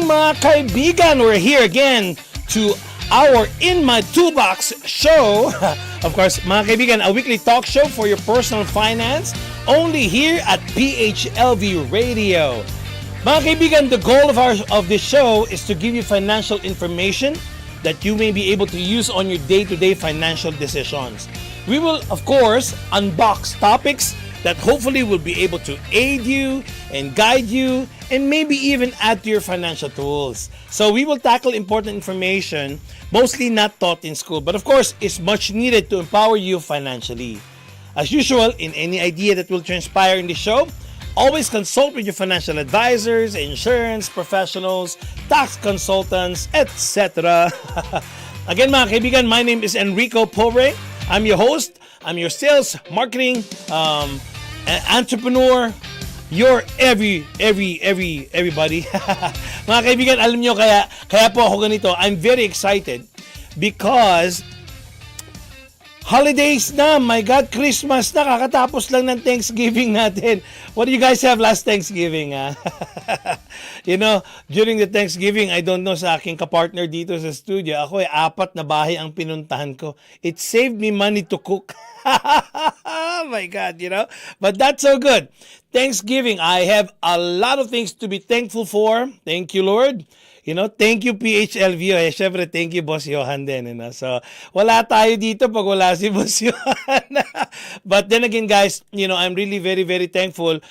morning mga kaibigan! We're here again to our In My Toolbox show. Of course, mga kaibigan, a weekly talk show for your personal finance only here at PHLV Radio. Mga kaibigan, the goal of this show is to give you financial information that you may be able to use on your day-to-day financial decisions. We will, of course, unbox topics that hopefully will be able to aid you and guide you and maybe even add to your financial tools. So we will tackle important information, mostly not taught in school, but of course is much needed to empower you financially. As usual, in any idea that will transpire in the show, always consult with your financial advisors, insurance professionals, tax consultants, etc. Again mga kaibigan, my name is Enrico Pobre. I'm your host. I'm your sales, marketing, entrepreneur, your everybody. Mga kaibigan, alam nyo, kaya po ako ganito. I'm very excited because holidays na. My God, Christmas na. Kakatapos lang ng Thanksgiving natin. What do you guys have last Thanksgiving? You know, during the Thanksgiving, I don't know sa aking kapartner dito sa studio, ako 4 na bahay ang pinuntahan ko. It saved me money to cook. Oh my God, you know. But that's so good. Thanksgiving, I have a lot of things to be thankful for. Thank you, Lord. You know, thank you PHLV. Syempre, thank you Boss Johan din. You know? So, wala tayo dito pag wala si Boss Johan. But then again, guys, you know, I'm really very, very thankful.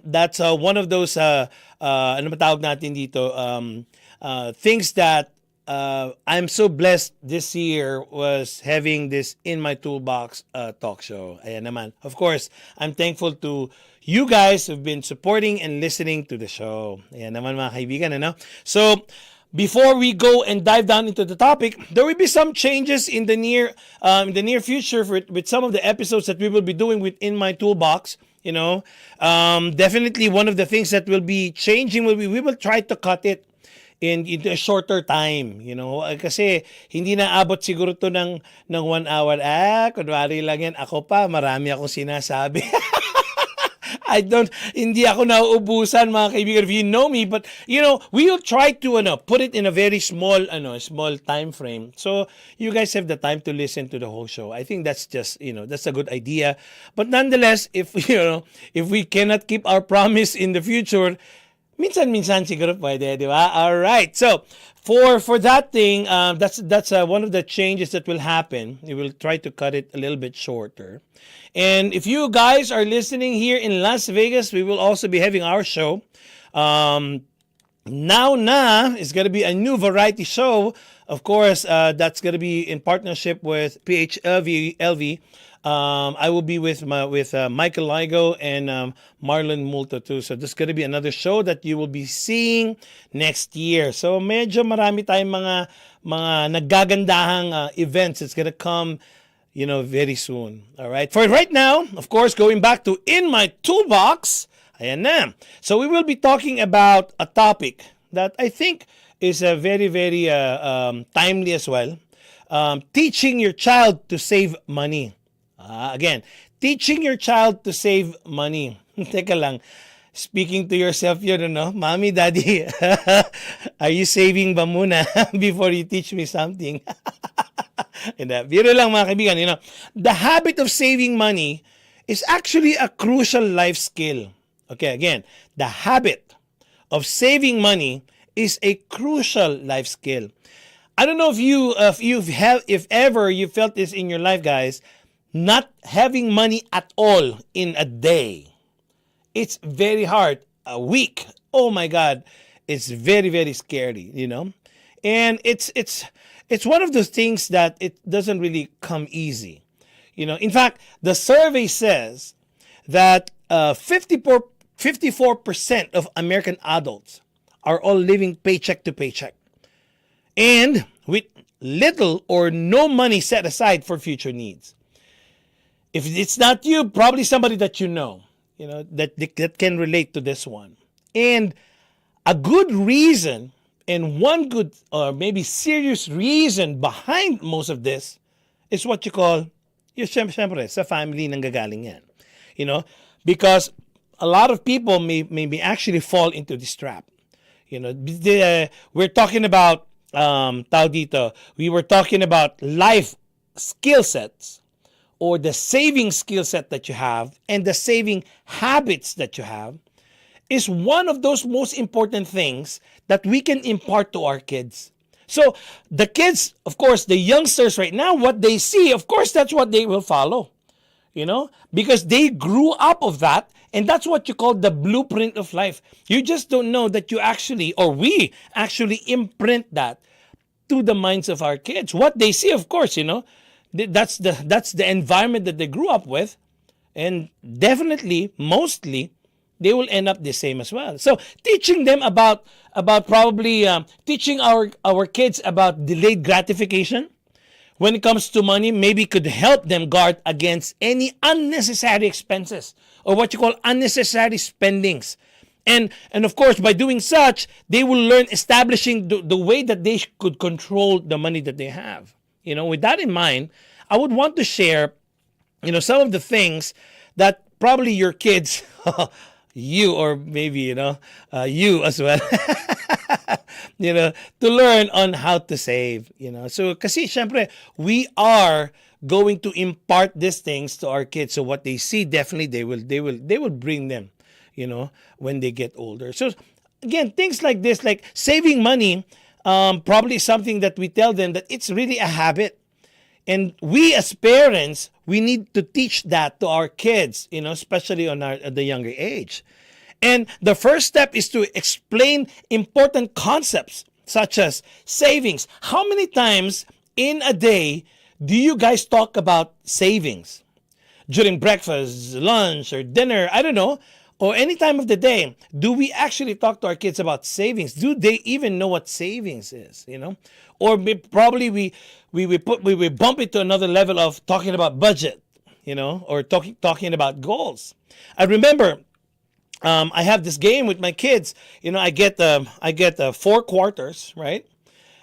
That's one of those, ano matawag natin dito, things that I'm so blessed this year was having this In My Toolbox talk show. Ayan naman. Of course, I'm thankful to you guys who've been supporting and listening to the show. Ayan naman mga kaibigan, ano? So, before we go and dive down into the topic, there will be some changes in the near future with some of the episodes that we will be doing within My Toolbox. You know, definitely one of the things that will be changing will be we will try to cut it into a shorter time, you know, kasi hindi na abot siguro to ng 1 hour. Kunwari lang yan, ako pa, marami akong sinasabi. Hindi ako nauubusan mga kaibigan if you know me, but you know, we will try to put it in a very small time frame. So you guys have the time to listen to the whole show. I think that's just, you know, that's a good idea. But nonetheless, if we cannot keep our promise in the future, minsan siguro pwede, di ba? All right. So, for that thing, that's one of the changes that will happen. We will try to cut it a little bit shorter. And if you guys are listening here in Las Vegas, we will also be having our show. Now is going to be a new variety show. Of course, that's going to be in partnership with PHLV. I will be with Michael Ligo and Marlon Multo too. So this is going to be another show that you will be seeing next year. So medyo marami tayong mga naggagandahang events. It's going to come, you know, very soon. All right. For right now, of course, going back to In My Toolbox. Ayan na. So we will be talking about a topic that I think is a very, very timely as well. Teaching your child to save money. Again, teaching your child to save money. Teka lang. Speaking to yourself yun, ano? Mommy, Daddy, are you saving ba muna before you teach me something? Biro lang mga kaibigan, you know, the habit of saving money is actually a crucial life skill. Okay, again, the habit of saving money is a crucial life skill. I don't know if ever you felt this in your life, guys, not having money at all in a day. It's very hard. A week, oh my God, it's very, very scary, you know? And it's one of those things that it doesn't really come easy. You know, in fact, the survey says that 54% of American adults are all living paycheck to paycheck and with little or no money set aside for future needs. If it's not you, probably somebody that you know that can relate to this one. And a good reason and one good or maybe serious reason behind most of this is what you call, syempre, sa family nanggagaling yan. You know, because a lot of people may actually fall into this trap. We're talking about tao dito. We were talking about life skill sets, or the saving skill set that you have and the saving habits that you have, is one of those most important things that we can impart to our kids. So the kids, of course, the youngsters right now, what they see, of course, that's what they will follow, because they grew up of that. And that's what you call the blueprint of life. You just don't know that you actually, or we actually imprint that to the minds of our kids. What they see, of course, that's the environment that they grew up with. And definitely, mostly, they will end up the same as well. So teaching them about probably teaching our kids about delayed gratification when it comes to money, maybe could help them guard against any unnecessary expenses, or what you call unnecessary spendings. And of course, by doing such, they will learn establishing the way that they could control the money that they have. With that in mind, I would want to share, some of the things that probably your kids, you, or maybe, you as well, to learn on how to save, So, kasi, syempre, we are going to impart these things to our kids. So what they see, definitely they will bring them, when they get older. So again, things like this, like saving money, probably something that we tell them that it's really a habit. And we as parents, we need to teach that to our kids, especially at the younger age. And the first step is to explain important concepts such as savings. How many times in a day do you guys talk about savings? During breakfast, lunch, or dinner, I don't know, or any time of the day, do we actually talk to our kids about savings? Do they even know what savings is, Or probably we bump it to another level of talking about budget, or talking about goals. I remember I have this game with my kids. I get 4 quarters, right?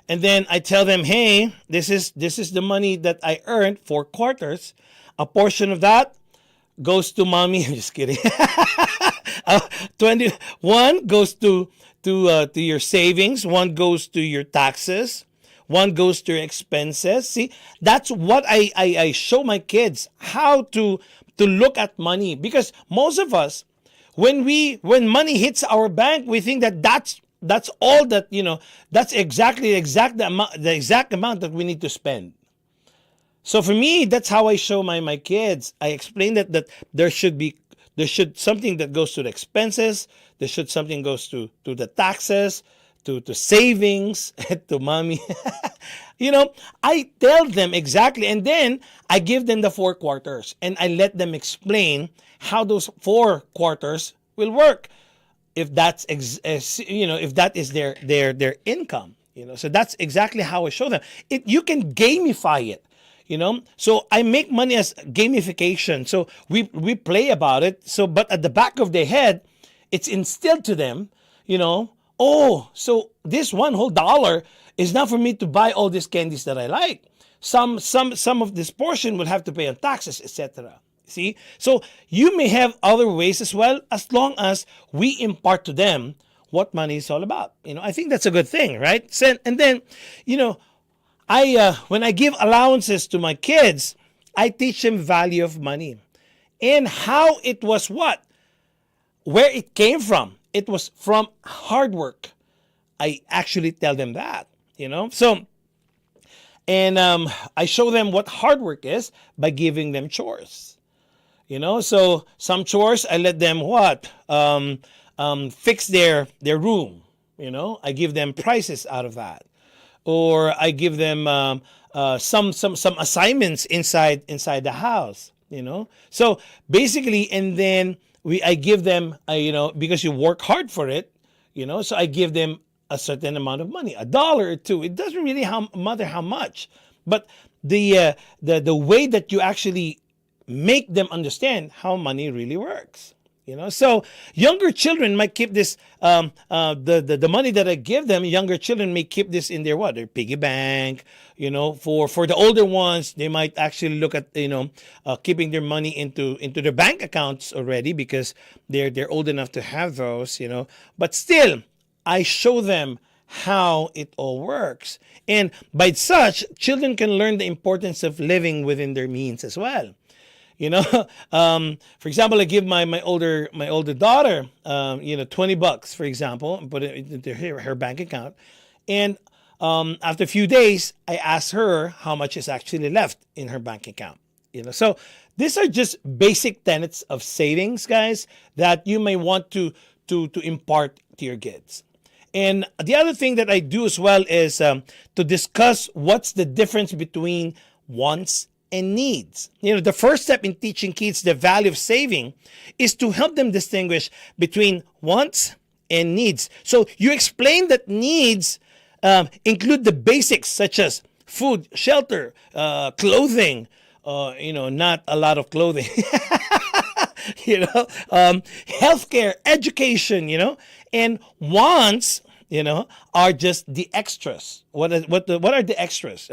And then I tell them, hey, this is the money that I earned, 4 quarters. A portion of that goes to mommy. I'm just kidding. 21 goes to your savings. 1 goes to your taxes. 1 goes to your expenses. See, that's what I show my kids, how to look at money. Because most of us, when money hits our bank, we think that that's all that, that's exactly the exact amount that we need to spend. So for me, that's how I show my kids. I explain that there should something that goes to the expenses, there should something goes to the taxes, to savings, to mommy. I tell them exactly, and then I give them the 4 quarters, and I let them explain how those 4 quarters will work. If that's if that is their income, so that's exactly how I show them. You can gamify it. So I make money as gamification. So we play about it. So, but at the back of their head, it's instilled to them, oh, so this $1 whole is not for me to buy all these candies that I like. Some of this portion will have to pay on taxes, etc. See? So you may have other ways as well, as long as we impart to them what money is all about. I think that's a good thing, right? And then, when I give allowances to my kids, I teach them value of money and how it was where it came from. It was from hard work. I actually tell them that, So, and I show them what hard work is by giving them chores. So some chores I let them fix their room. I give them prizes out of that. Or I give them some assignments inside the house, So basically, and then I give them, because you work hard for it, So I give them a certain amount of money, $1 or $2. It doesn't really matter how much, but the way that you actually make them understand how money really works. So younger children might keep this, the money that I give them, younger children may keep this in their piggy bank, for the older ones, they might actually look at, keeping their money into their bank accounts already because they're old enough to have those, but still, I show them how it all works. And by such, children can learn the importance of living within their means as well. You know, for example, I give my older daughter, $20, for example, and put it into her bank account. And after a few days, I ask her how much is actually left in her bank account. So these are just basic tenets of savings, guys, that you may want to impart to your kids. And the other thing that I do as well is to discuss what's the difference between wants and needs. The first step in teaching kids the value of saving is to help them distinguish between wants and needs. So you explain that needs include the basics such as food, shelter, clothing, not a lot of clothing, healthcare, education, and wants, are just the extras. What are the extras?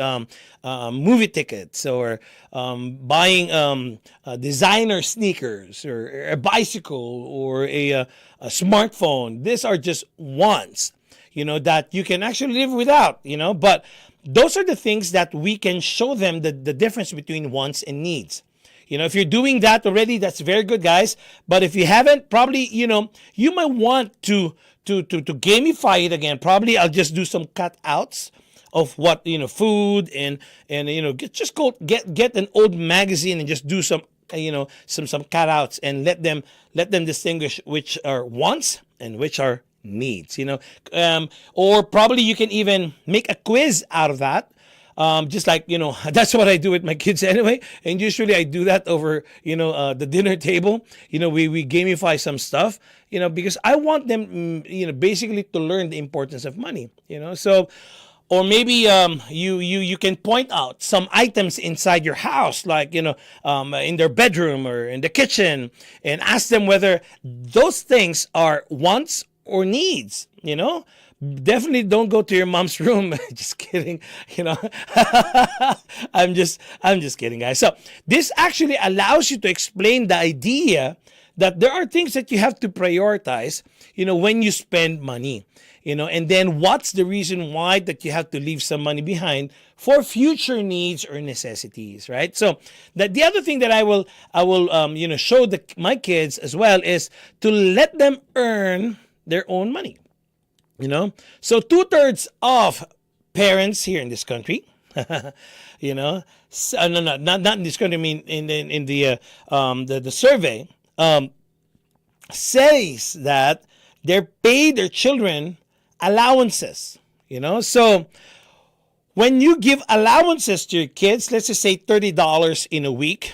Movie tickets, or buying designer sneakers, or a bicycle, or a smartphone. These are just wants, that you can actually live without, but those are the things that we can show them the difference between wants and needs. If you're doing that already, that's very good, guys. But if you haven't, probably, you might want to gamify it again. Probably I'll just do some cutouts of what, food and just go get an old magazine and just do some cutouts and let them distinguish which are wants and which are needs, or probably you can even make a quiz out of that. Just like, that's what I do with my kids anyway. And usually I do that over, the dinner table. We gamify some stuff, because I want them, basically to learn the importance of money, so, or maybe you can point out some items inside your house, like, in their bedroom or in the kitchen, and ask them whether those things are wants or needs, Definitely don't go to your mom's room. Just kidding, I'm just kidding, guys. So this actually allows you to explain the idea that there are things that you have to prioritize, when you spend money, and then what's the reason why that you have to leave some money behind for future needs or necessities, right? So the other thing that I will show my kids as well is to let them earn their own money. So 2/3 of parents here in this country, not in this country. I mean, in the survey says that they pay their children allowances. So when you give allowances to your kids, let's just say $30 in a week,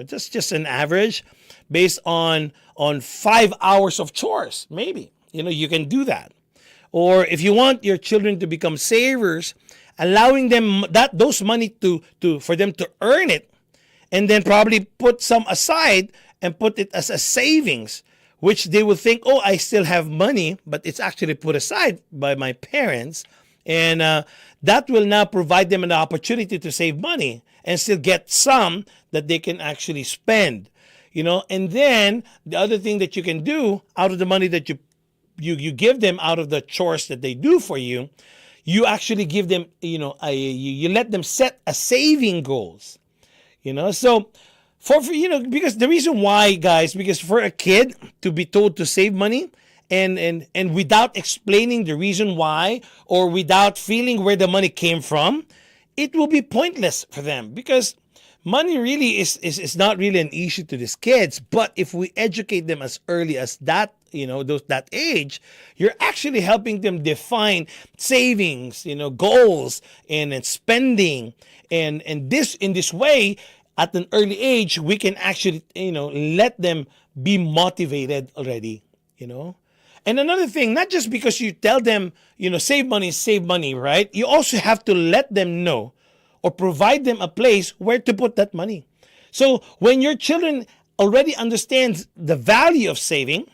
just an average, based on 5 hours of chores, maybe. You can do that. Or if you want your children to become savers, allowing them those money for them to earn it, and then probably put some aside and put it as a savings, which they will think, oh, I still have money, but it's actually put aside by my parents. And that will now provide them an opportunity to save money and still get some that they can actually spend. And then the other thing that you can do out of the money that you give them out of the chores that they do for you, you actually give them, you let them set a saving goals, so for because the reason why, guys, because for a kid to be told to save money and without explaining the reason why, or without feeling where the money came from, it will be pointless for them, because money really is not really an issue to these kids. But if we educate them as early as that, that age, you're actually helping them define savings, goals and spending. And in this way, at an early age, we can actually, let them be motivated already, And another thing, not just because you tell them, save money, right? You also have to let them know or provide them a place where to put that money. So when your children already understand the value of saving,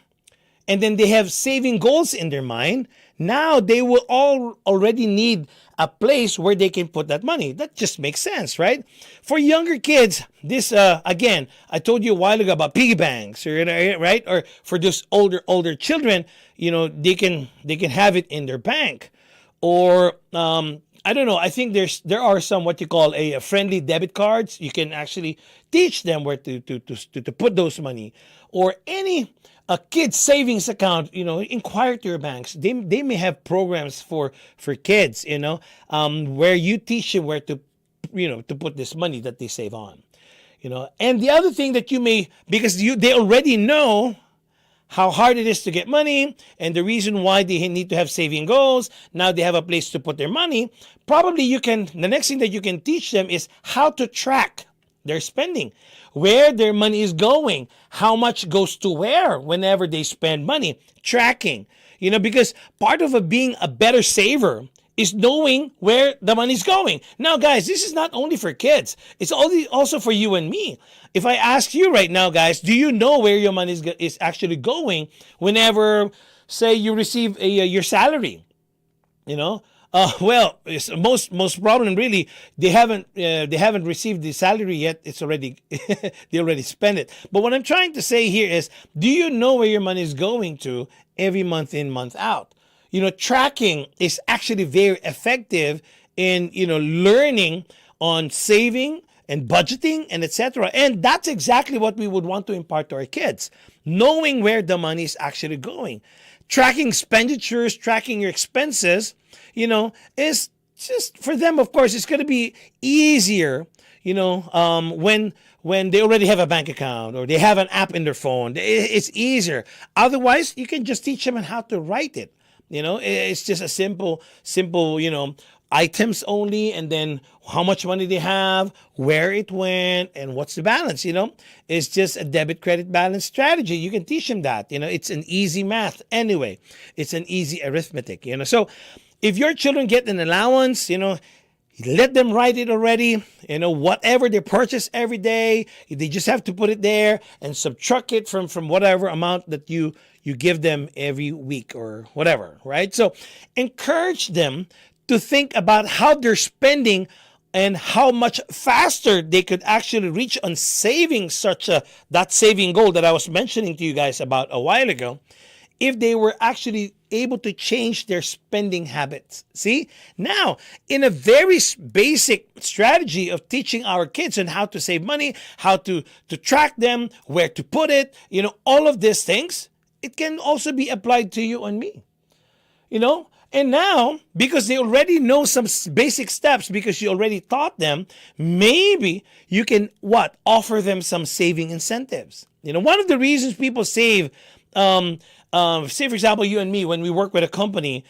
and then they have saving goals in their mind, Now they will all already need a place where they can put that money. That just makes sense, right? For younger kids, this again, I told you a while ago about piggy banks, or right? Or for those older children, they can have it in their bank, or I don't know. I think there are some what you call a friendly debit cards. You can actually teach them where to put those money, or any a kid's savings account. Inquire to your banks. They may have programs for kids. Where you teach them where to put this money that they save on. And the other thing that you may, because they already know how hard it is to get money and the reason why they need to have saving goals. Now they have a place to put their money. Probably the next thing that you can teach them is how to track their spending, where their money is going, how much goes to where whenever they spend money, tracking, because part of being a better saver is knowing where the money's going. Now, guys, this is not only for kids. It's also for you and me. If I ask you right now, guys, do you know where your money is actually whenever, say, you receive your salary? Well, it's most problem really they haven't received the salary yet. It's already they already spent it. But what I'm trying to say here is, do you know where your money is going to every month in, month out? Tracking is actually very effective in, learning on saving and budgeting and etc. And that's exactly what we would want to impart to our kids. Knowing where the money is actually going. Tracking expenditures, tracking your expenses, is just for them, of course, it's going to be easier, when they already have a bank account or they have an app in their phone. It's easier. Otherwise, you can just teach them how to write it. It's just a simple, items only, and then how much money they have, where it went, and what's the balance. It's just a debit credit balance strategy. You can teach them that. It's an easy math anyway. It's an easy arithmetic. So if your children get an allowance, let them write it already. Whatever they purchase every day, they just have to put it there and subtract it from whatever amount that you give them every week or whatever, right? So encourage them to think about how they're spending and how much faster they could actually reach on saving that saving goal that I was mentioning to you guys about a while ago, if they were actually able to change their spending habits. See? Now, in a very basic strategy of teaching our kids on how to save money, how to track them, where to put it, all of these things, it can also be applied to you and me. And now, because they already know some basic steps, because you already taught them, maybe you can offer them some saving incentives. One of the reasons people save, say for example, you and me, when we work with a company,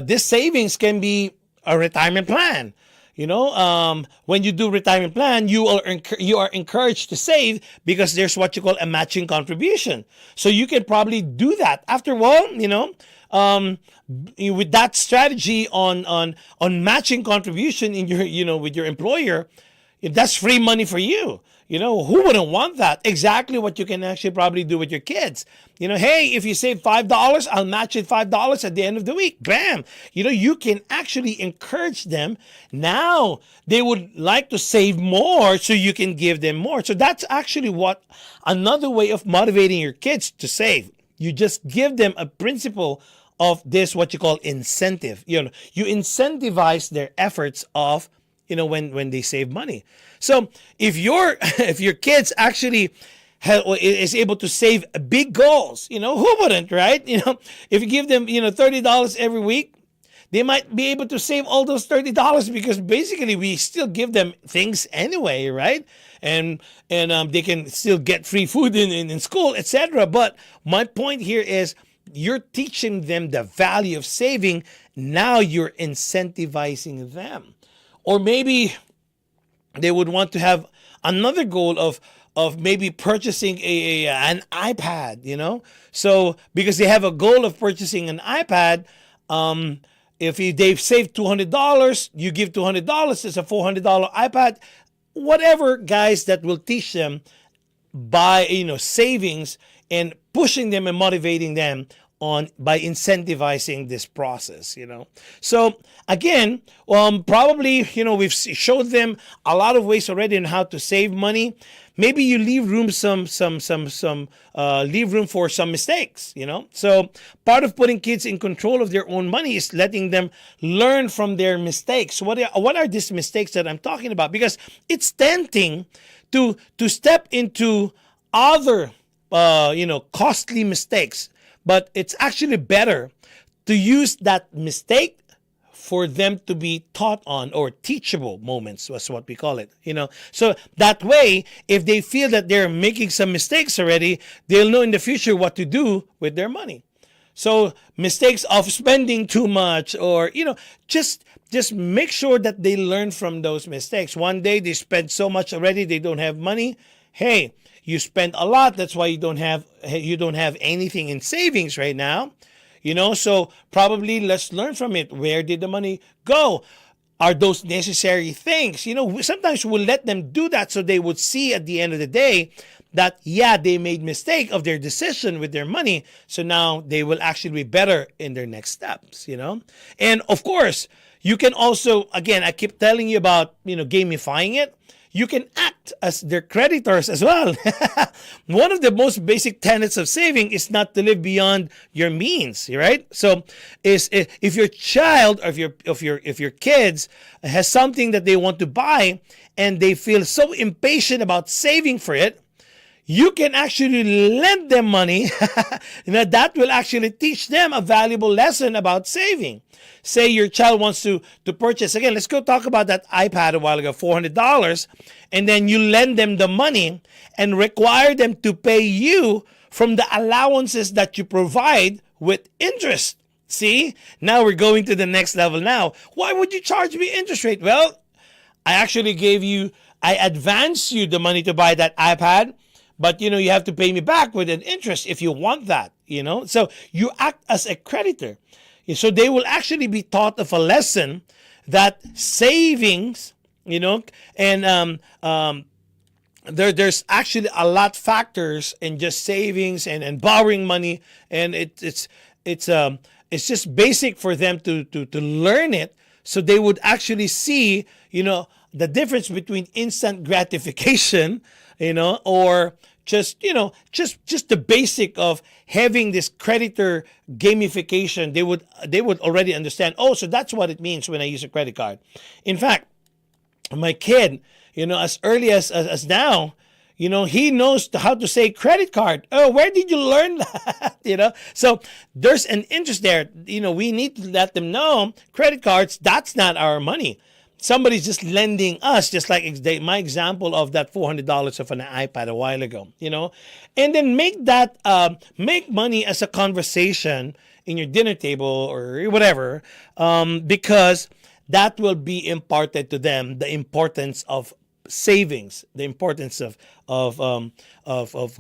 this savings can be a retirement plan. When you do retirement plan, you are encouraged to save because there's what you call a matching contribution. So you can probably do that. After a while, with that strategy on matching contribution in your, with your employer, that's free money for you. Who wouldn't want that? Exactly what you can actually probably do with your kids. Hey, if you save $5, I'll match it $5 at the end of the week. Bam. You can actually encourage them. Now they would like to save more, so you can give them more. So that's actually another way of motivating your kids to save. You just give them a principle of this, what you call incentive. You incentivize their efforts of, when they save money. So if your kids actually is able to save big goals, who wouldn't, right? If you give them, $30 every week, they might be able to save all those $30 because basically we still give them things anyway, right? And they can still get free food in school, etc. But my point here is, you're teaching them the value of saving. Now you're incentivizing them. Or maybe they would want to have another goal of maybe purchasing an iPad, So because they have a goal of purchasing an iPad, if they've saved $200, you give $200, it's a $400 iPad. Whatever, guys, that will teach them by, savings and pushing them and motivating them on by incentivizing this process, So again, probably, we've showed them a lot of ways already on how to save money. Maybe you leave room leave room for some mistakes, So part of putting kids in control of their own money is letting them learn from their mistakes. What are these mistakes that I'm talking about? Because it's tempting to step into other costly mistakes, but it's actually better to use that mistake for them to be taught on, or teachable moments was what we call it, So that way, if they feel that they're making some mistakes already, they'll know in the future what to do with their money. So mistakes of spending too much, or, just make sure that they learn from those mistakes. One day they spend so much already, they don't have money. Hey, you spent a lot. That's why you don't have anything in savings right now. So probably let's learn from it. Where did the money go? Are those necessary things? Sometimes we'll let them do that so they would see at the end of the day that, yeah, they made mistake of their decision with their money. So now they will actually be better in their next steps, And of course, you can also, again, I keep telling you about, gamifying it. You can act as their creditors as well. One of the most basic tenets of saving is not to live beyond your means, right? So, if your child or if your kids has something that they want to buy and they feel so impatient about saving for it, you can actually lend them money. That will actually teach them a valuable lesson about saving. Say your child wants to purchase, again, let's go talk about that iPad a while ago, $400, and then you lend them the money and require them to pay you from the allowances that you provide with interest. See, now we're going to the next level now. Why would you charge me interest rate? Well, I advance you the money to buy that iPad, but, you have to pay me back with an interest if you want that, So you act as a creditor. So they will actually be taught of a lesson that savings, and there's actually a lot factors in just savings and borrowing money, and it's just basic for them to learn it, so they would actually see, the difference between instant gratification, or just the basic of having this creditor gamification. They would already understand, so that's what it means when I use a credit card. In fact, my kid, as early as now, he knows how to say credit card. Oh, where did you learn that? So there's an interest there. We need to let them know credit cards, that's not our money. Somebody's just lending us, just like my example of that $400 of an iPad a while ago, and then make money as a conversation in your dinner table or whatever, because that will be imparted to them, the importance of savings, the importance of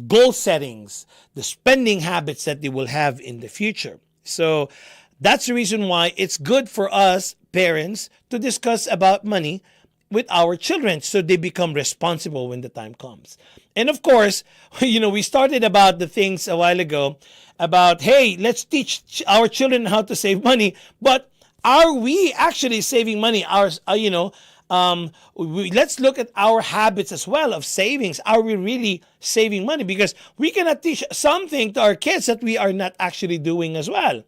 goal settings, the spending habits that they will have in the future. So that's the reason why it's good for us parents to discuss about money with our children so they become responsible when the time comes. And of course, we started about the things a while ago about, hey, let's teach our children how to save money, but are we actually saving money? Let's look at our habits as well of savings. Are we really saving money? Because we cannot teach something to our kids that we are not actually doing as well.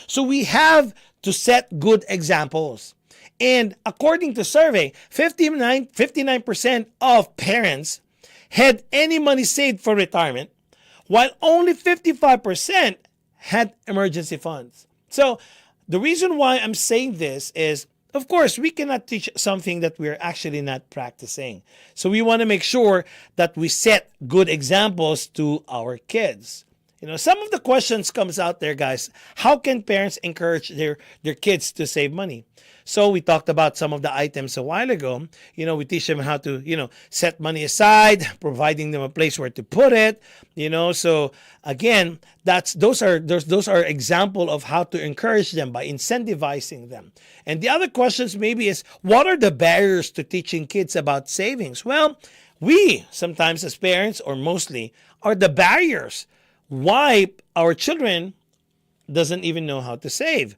So we have to set good examples. And according to survey, 59% of parents had any money saved for retirement, while only 55% had emergency funds. So the reason why I'm saying this is, of course, we cannot teach something that we're actually not practicing. So we want to make sure that we set good examples to our kids. Some of the questions comes out there, guys. How can parents encourage their kids to save money? So we talked about some of the items a while ago. We teach them how to, set money aside, providing them a place where to put it. So again, those are example of how to encourage them by incentivizing them. And the other questions maybe is, what are the barriers to teaching kids about savings? Well, we sometimes as parents, or mostly, are the barriers why our children doesn't even know how to save.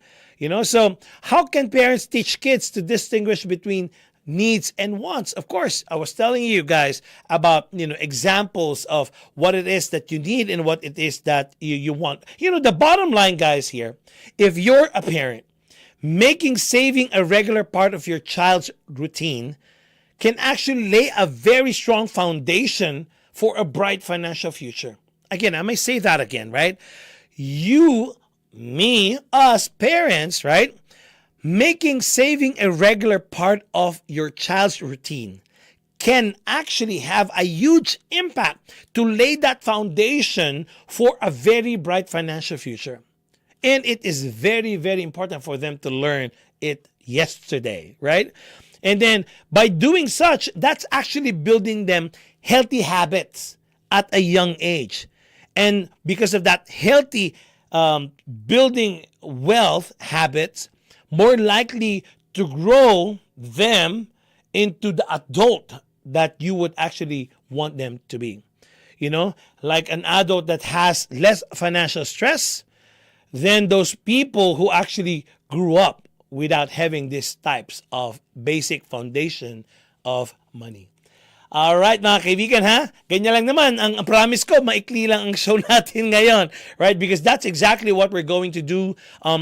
So how can parents teach kids to distinguish between needs and wants? Of course, I was telling you guys about, examples of what it is that you need and what it is that you want. The bottom line, guys, here, if you're a parent, making saving a regular part of your child's routine can actually lay a very strong foundation for a bright financial future. Again, I may say that again, right? You, me, us parents, right? Making saving a regular part of your child's routine can actually have a huge impact to lay that foundation for a very bright financial future. And it is very, very important for them to learn it yesterday, right? And then by doing such, that's actually building them healthy habits at a young age. And because of that healthy building wealth habits, more likely to grow them into the adult that you would actually want them to be. Like an adult that has less financial stress than those people who actually grew up without having these types of basic foundation of money. Alright mga kaibigan ha, ganyan lang naman, ang promise ko, maikli lang ang show natin ngayon, right? Because that's exactly what we're going to do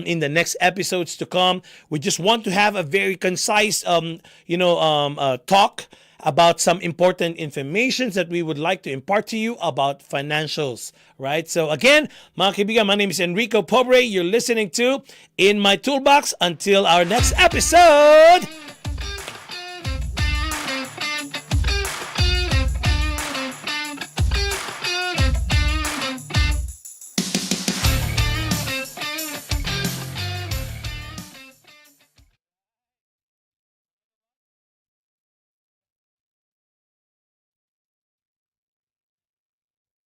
in the next episodes to come. We just want to have a very concise, talk about some important information that we would like to impart to you about financials, right? So again, mga kaibigan, my name is Enrico Pobre. You're listening to In My Toolbox. Until our next episode,